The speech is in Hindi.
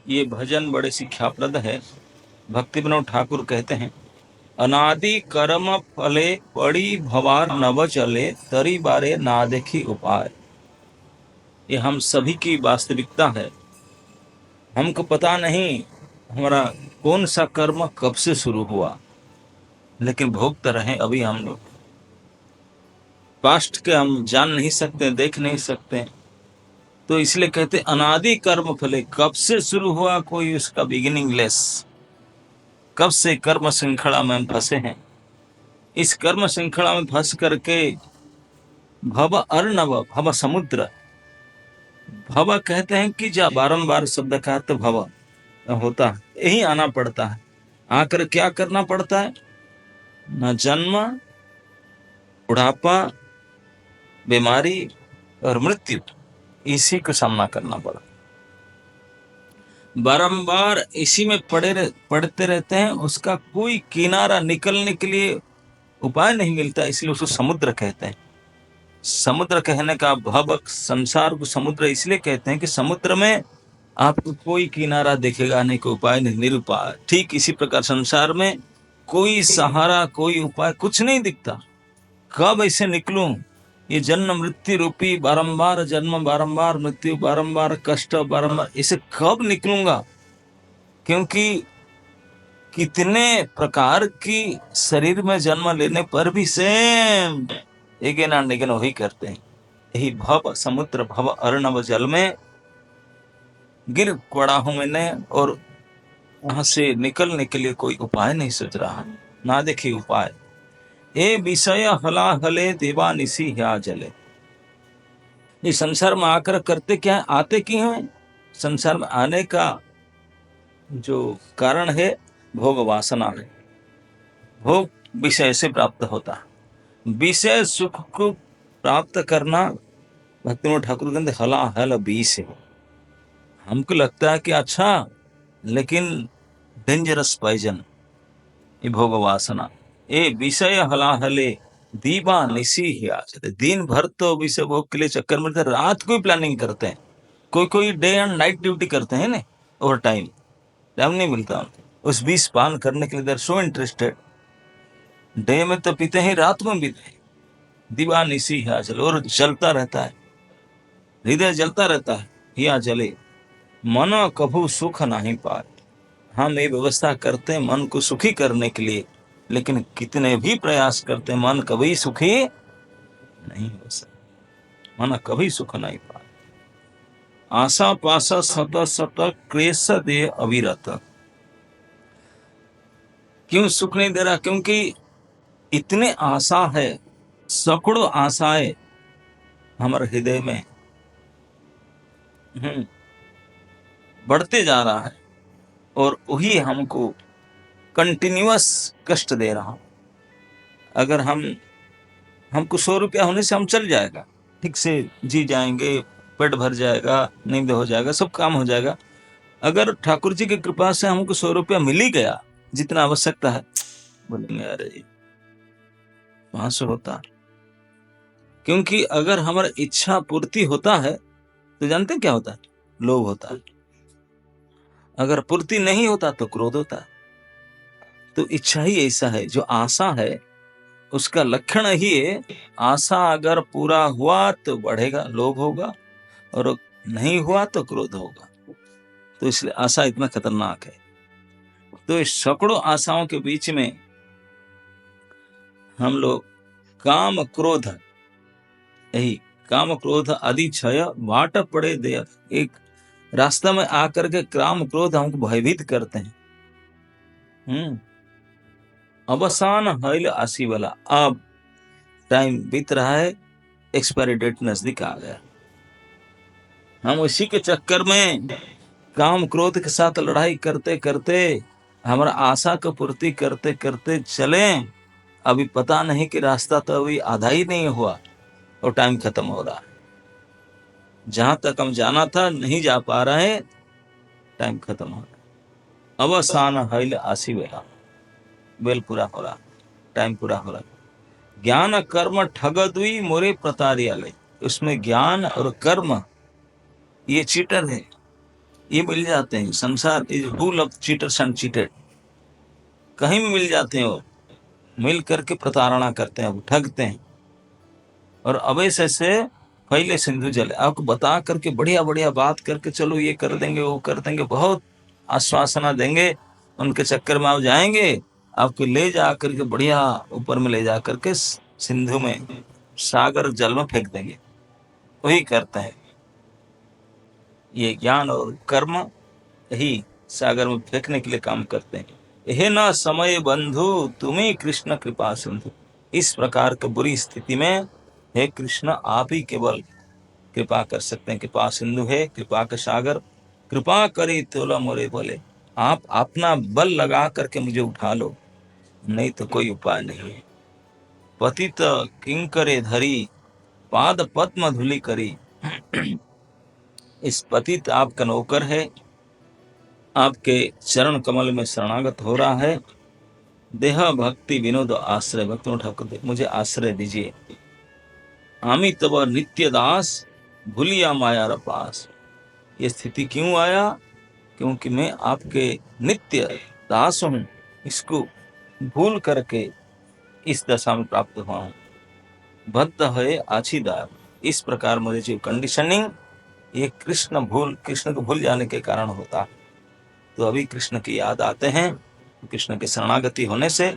ये भजन बड़े शिक्षाप्रद है। भक्ति विनोद ठाकुर कहते हैं, अनादि कर्म फले पड़ी भवार नव चले, तरी बारे ना देखी उपाय। ये हम सभी की वास्तविकता है। हमको पता नहीं हमारा कौन सा कर्म कब से शुरू हुआ, लेकिन भोगते रहे अभी हम लोग। पास्ट के हम जान नहीं सकते, देख नहीं सकते, तो इसलिए कहते अनादि कर्म फले। कब से शुरू हुआ कोई उसका बिगिनिंग लेस। कब से कर्म श्रृंखला में हम फंसे हैं। इस कर्म श्रृंखला में फंस करके भव अर्णव, भव समुद्र। भव कहते हैं कि जा बारंबार शब्द का अर्थ भव होता है, यही आना पड़ता है। आकर क्या करना पड़ता है? न जन्म, बुढ़ापा, बीमारी और मृत्यु, इसी को सामना करना पड़ा। बारंबार इसी में पड़ते रहते हैं। उसका कोई किनारा निकलने के लिए उपाय नहीं मिलता, इसलिए उसको समुद्र कहते हैं। समुद्र कहने का भव, संसार को समुद्र इसलिए कहते हैं कि समुद्र में आपको कोई किनारा दिखेगा नहीं, कोई उपाय नहीं, निरुपाय। ठीक इसी प्रकार संसार में कोई सहारा, कोई उपाय, कुछ नहीं दिखता। कब ऐसे निकलूं? ये जन्म मृत्यु रूपी बारंबार जन्म, बारंबार मृत्यु, बारंबार कष्ट, बारंबार, इसे कब निकलूंगा? क्योंकि कितने प्रकार की शरीर में जन्म लेने पर भी सेम एगेन एंड एगेन वही करते हैं। यही भव समुद्र, भव अर्णव जल में गिर पड़ा हूं मैंने, और वहां से निकलने के लिए कोई उपाय नहीं सोच रहा, ना देखी उपाय। ए विषय हला हले देवा निसी ह्या जले। ये संसार में आकर करते क्या है? आते क्यों हैं? संसार में आने का जो कारण है भोग वासना है। भोग विषय से प्राप्त होता है। विषय सुख को प्राप्त करना भक्ति विनोद ठाकुर कहते हला हल बीस है। हमको लगता है कि अच्छा, लेकिन डेंजरस पॉइजन ये भोग वासना। ए विषय हला हले दीवा निसी ही आचले। दिन भर तो विषय भोग के लिए चक्कर में, रात को ही प्लानिंग करते हैं। कोई कोई डे एंड नाइट ड्यूटी करते हैं ना, ओवर टाइम नहीं मिलता उस विष पान करने के लिए। दर सो इंटरेस्टेड, डे में तो पीते हैं, रात में पीते हैं। दीवा निसी ही आचले, और जलता रहता है, हृदय जलता रहता है। हिया जले मन कभू सुख नहीं पाए। हम ये व्यवस्था करते हैं मन को सुखी करने के लिए, लेकिन कितने भी प्रयास करते हैं मन कभी सुखी नहीं हो सकता। मन कभी सुख नहीं पाए। आशा पाशा सत सत क्लेश दे अविरत। क्यों सुख नहीं दे रहा? क्योंकि इतने आशा है, सैकड़ों आशाएं हमारे हृदय में बढ़ते जा रहा है, और वही हमको कंटिन्यूअस कष्ट दे रहा। अगर हमको 100 रुपया होने से हम चल जाएगा, ठीक से जी जाएंगे, पेट भर जाएगा, नींद हो जाएगा, सब काम हो जाएगा। अगर ठाकुर जी की कृपा से हमको 100 रुपया मिल ही गया, जितना आवश्यकता है, बोलेंगे अरे 500 होता। क्योंकि अगर हमारा इच्छा पूर्ति होता है तो जानते हैं क्या होता है? लोभ होता है। अगर पूर्ति नहीं होता तो क्रोध होता है। तो इच्छा ही ऐसा है, जो आशा है उसका लक्षण ही है। आशा अगर पूरा हुआ तो बढ़ेगा, लोभ होगा, और नहीं हुआ तो क्रोध होगा। तो इसलिए आशा इतना खतरनाक है। तो इस सैकड़ों आशाओं के बीच में हम लोग काम क्रोध, यही काम क्रोध आदि क्षय वाट पड़े दे। एक रास्ता में आकर के काम क्रोध हमको भयभीत करते हैं। अवसान हल आसी वाला। अब टाइम बीत रहा है, एक्सपायरी डेट नजदीक आ गया। हम उसी के चक्कर में काम क्रोध के साथ लड़ाई करते करते, हमारा आशा को पूर्ति करते करते चले। अभी पता नहीं कि रास्ता तो अभी आधा ही नहीं हुआ और टाइम खत्म हो रहा है। जहां तक हम जाना था नहीं जा पा रहे, टाइम खत्म हो रहा। अवसान हल आसी वेला, बेल पूरा हो रहा, टाइम पूरा हो रहा। ज्ञान कर्म ठग दुई मोरे प्रतारिया ले। उसमें ज्ञान और कर्म ये चीटर है। ये मिल जाते हैं। संसार is full of cheaters and cheated. कहीं भी मिल जाते हैं, वो मिल करके प्रताड़ना करते हैं, ठगते हैं। और अब ऐसे पहले सिंधु जल आपको बता करके बढ़िया बढ़िया बात करके चलो ये कर देंगे वो कर देंगे, बहुत आश्वासना देंगे, उनके चक्कर में आप जाएंगे, आपको ले जा करके बढ़िया ऊपर में ले जा करके सिंधु में, सागर जल में फेंक देंगे। वही करते हैं, ये ज्ञान और कर्म यही सागर में फेंकने के लिए काम करते हैं। हे न समय बंधु तुम्हें कृष्ण कृपा सिंधु। इस प्रकार की बुरी स्थिति में हे कृष्ण आप ही केवल कृपा कर सकते हैं। कृपा सिंधु है, कृपा का सागर, कृपा करे तोला मोरे बोले। आप अपना बल लगा करके मुझे उठा लो, नहीं तो कोई उपाय नहीं है। पतित किंकरे धरी पाद पद्म धूलि करी। इस पतित आपका नौकर है, आपके चरण कमल में शरणागत हो रहा है। देह भक्ति विनोद आश्रय, भक्तों ठाकुर मुझे आश्रय दीजिए। आमी तब नित्य दास भूलिया माया रपास। ये स्थिति क्यों आया? क्योंकि मैं आपके नित्य दास हूं, इसको भूल करके इस दशा में प्राप्त हुआ हूं। बद्ध है आछीदार, इस प्रकार मुझे जो कंडीशनिंग, ये कृष्ण को भूल जाने के कारण होता। तो अभी कृष्ण की याद आते हैं, कृष्ण की शरणागति होने से